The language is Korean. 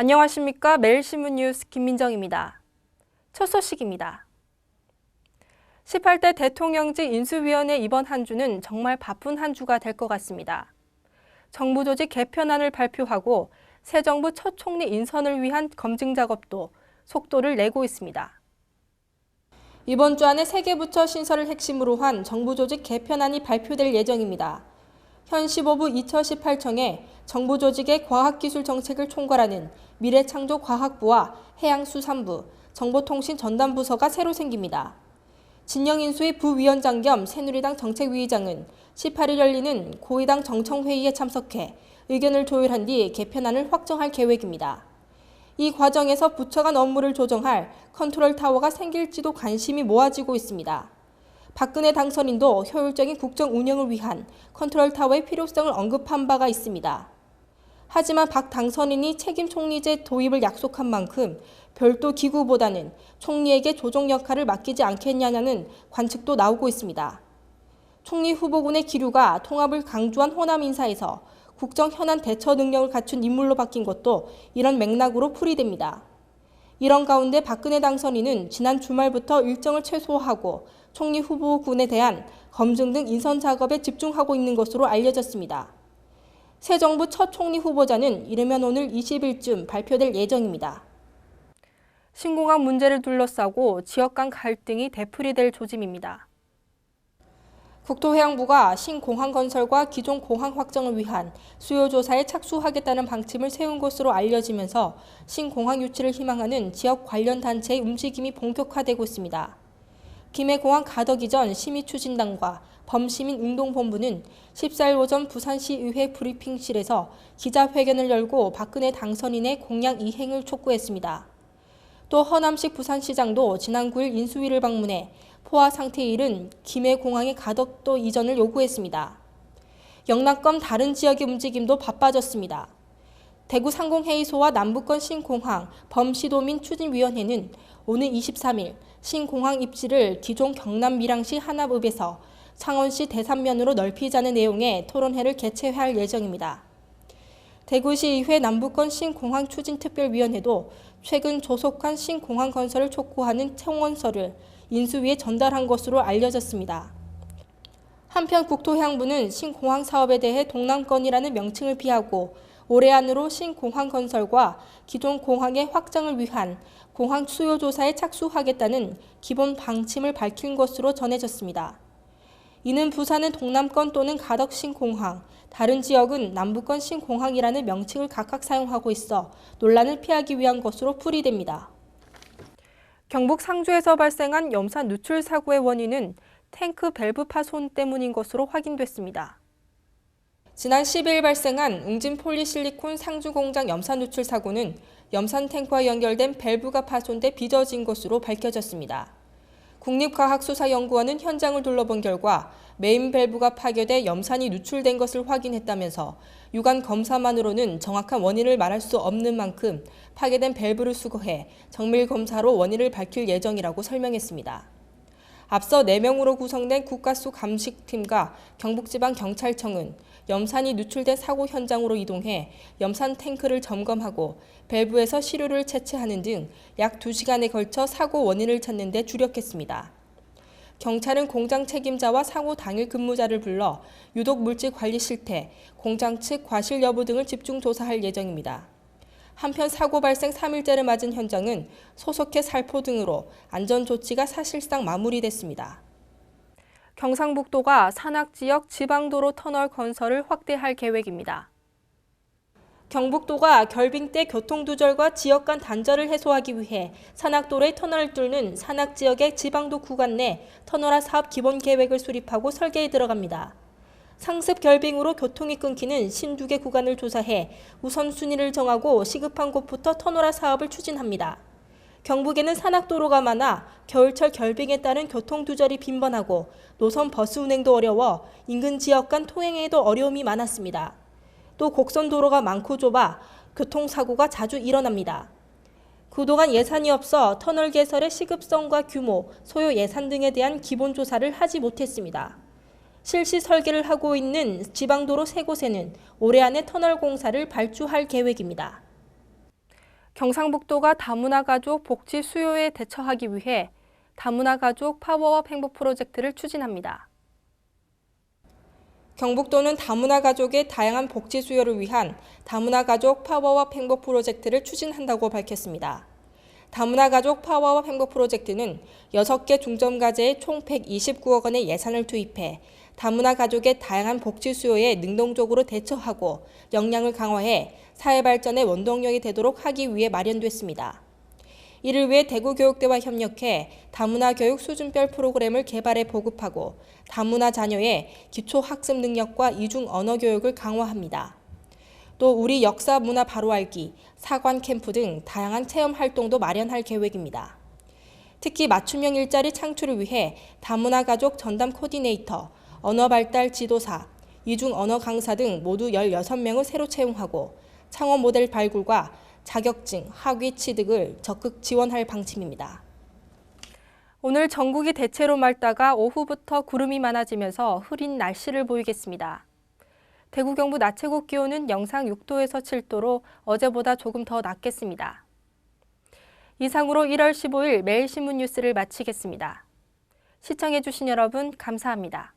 안녕하십니까. 매일신문 뉴스 김민정입니다. 첫 소식입니다. 18대 대통령직 인수위원회 이번 한 주는 정말 바쁜 한 주가 될 것 같습니다. 정부 조직 개편안을 발표하고 새 정부 첫 총리 인선을 위한 검증 작업도 속도를 내고 있습니다. 이번 주 안에 3개 부처 신설을 핵심으로 한 정부 조직 개편안이 발표될 예정입니다. 현 15부 2018청에 정부 조직의 과학기술 정책을 총괄하는 미래창조과학부와 해양수산부, 정보통신전담부서가 새로 생깁니다. 진영인수의 부위원장 겸 새누리당 정책위의장은 18일 열리는 고위당 정청회의에 참석해 의견을 조율한 뒤 개편안을 확정할 계획입니다. 이 과정에서 부처 간 업무를 조정할 컨트롤타워가 생길지도 관심이 모아지고 있습니다. 박근혜 당선인도 효율적인 국정 운영을 위한 컨트롤타워의 필요성을 언급한 바가 있습니다. 하지만 박 당선인이 책임 총리제 도입을 약속한 만큼 별도 기구보다는 총리에게 조정 역할을 맡기지 않겠냐는 관측도 나오고 있습니다. 총리 후보군의 기류가 통합을 강조한 호남 인사에서 국정 현안 대처 능력을 갖춘 인물로 바뀐 것도 이런 맥락으로 풀이됩니다. 이런 가운데 박근혜 당선인은 지난 주말부터 일정을 최소화하고 총리 후보군에 대한 검증 등 인선 작업에 집중하고 있는 것으로 알려졌습니다. 새 정부 첫 총리 후보자는 이르면 오늘 20일쯤 발표될 예정입니다. 신공항 문제를 둘러싸고 지역 간 갈등이 되풀이될 조짐입니다. 국토해양부가 신공항 건설과 기존 공항 확정을 위한 수요조사에 착수하겠다는 방침을 세운 것으로 알려지면서 신공항 유치를 희망하는 지역 관련 단체의 움직임이 본격화되고 있습니다. 김해공항 가덕 이전 심의추진단과 범시민운동본부는 14일 오전 부산시의회 브리핑실에서 기자회견을 열고 박근혜 당선인의 공약 이행을 촉구했습니다. 또 허남식 부산시장도 지난 9일 인수위를 방문해 포화 상태에 이른 김해공항의 가덕도 이전을 요구했습니다. 영남권 다른 지역의 움직임도 바빠졌습니다. 대구 상공회의소와 남부권 신공항 범시도민 추진위원회는 오늘 23일 신공항 입지를 기존 경남 밀양시 한합읍에서 창원시 대산면으로 넓히자는 내용의 토론회를 개최할 예정입니다. 대구시의회 남부권 신공항 추진특별위원회도 최근 조속한 신공항 건설을 촉구하는 청원서를 인수위에 전달한 것으로 알려졌습니다. 한편 국토해양부는 신공항 사업에 대해 동남권이라는 명칭을 피하고 올해 안으로 신공항 건설과 기존 공항의 확장을 위한 공항 수요조사에 착수하겠다는 기본 방침을 밝힌 것으로 전해졌습니다. 이는 부산은 동남권 또는 가덕 신공항, 다른 지역은 남부권 신공항이라는 명칭을 각각 사용하고 있어 논란을 피하기 위한 것으로 풀이됩니다. 경북 상주에서 발생한 염산 누출 사고의 원인은 탱크 밸브 파손 때문인 것으로 확인됐습니다. 지난 12일 발생한 웅진 폴리실리콘 상주 공장 염산 누출 사고는 염산 탱크와 연결된 밸브가 파손돼 빚어진 것으로 밝혀졌습니다. 국립과학수사연구원은 현장을 둘러본 결과 메인 밸브가 파괴돼 염산이 누출된 것을 확인했다면서 유관 검사만으로는 정확한 원인을 말할 수 없는 만큼 파괴된 밸브를 수거해 정밀 검사로 원인을 밝힐 예정이라고 설명했습니다. 앞서 4명으로 구성된 국가수 감식팀과 경북지방경찰청은 염산이 누출된 사고 현장으로 이동해 염산 탱크를 점검하고 밸브에서 시료를 채취하는 등 약 2시간에 걸쳐 사고 원인을 찾는 데 주력했습니다. 경찰은 공장 책임자와 사고 당일 근무자를 불러 유독 물질 관리 실태, 공장 측 과실 여부 등을 집중 조사할 예정입니다. 한편 사고 발생 3일째를 맞은 현장은 소속해 살포 등으로 안전조치가 사실상 마무리됐습니다. 경상북도가 산악지역 지방도로 터널 건설을 확대할 계획입니다. 경북도가 결빙 때 교통두절과 지역 간 단절을 해소하기 위해 산악도로의 터널을 뚫는 산악지역의 지방도 구간 내 터널화 사업 기본 계획을 수립하고 설계에 들어갑니다. 상습 결빙으로 교통이 끊기는 52개 구간을 조사해 우선순위를 정하고 시급한 곳부터 터널화 사업을 추진합니다. 경북에는 산악도로가 많아 겨울철 결빙에 따른 교통두절이 빈번하고 노선 버스 운행도 어려워 인근 지역 간 통행에도 어려움이 많았습니다. 또 곡선 도로가 많고 좁아 교통사고가 자주 일어납니다. 그동안 예산이 없어 터널 개설의 시급성과 규모, 소요 예산 등에 대한 기본 조사를 하지 못했습니다. 실시 설계를 하고 있는 지방도로 3곳에는 올해 안에 터널 공사를 발주할 계획입니다. 경상북도가 다문화 가족 복지 수요에 대처하기 위해 다문화 가족 파워업 행복 프로젝트를 추진합니다. 경북도는 다문화 가족의 다양한 복지 수요를 위한 다문화 가족 파워업 행복 프로젝트를 추진한다고 밝혔습니다. 다문화 가족 파워업 행복 프로젝트는 6개 중점과제에 총 129억 원의 예산을 투입해 다문화 가족의 다양한 복지 수요에 능동적으로 대처하고 역량을 강화해 사회 발전의 원동력이 되도록 하기 위해 마련됐습니다. 이를 위해 대구교육대와 협력해 다문화 교육 수준별 프로그램을 개발해 보급하고 다문화 자녀의 기초 학습 능력과 이중 언어 교육을 강화합니다. 또 우리 역사 문화 바로 알기, 사관 캠프 등 다양한 체험 활동도 마련할 계획입니다. 특히 맞춤형 일자리 창출을 위해 다문화 가족 전담 코디네이터, 언어 발달 지도사, 이중 언어 강사 등 모두 16명을 새로 채용하고 창업 모델 발굴과 자격증, 학위 취득을 적극 지원할 방침입니다. 오늘 전국이 대체로 맑다가 오후부터 구름이 많아지면서 흐린 날씨를 보이겠습니다. 대구 경북 낮 최고 기온은 영상 6도에서 7도로 어제보다 조금 더 낮겠습니다. 이상으로 1월 15일 매일신문 뉴스를 마치겠습니다. 시청해주신 여러분 감사합니다.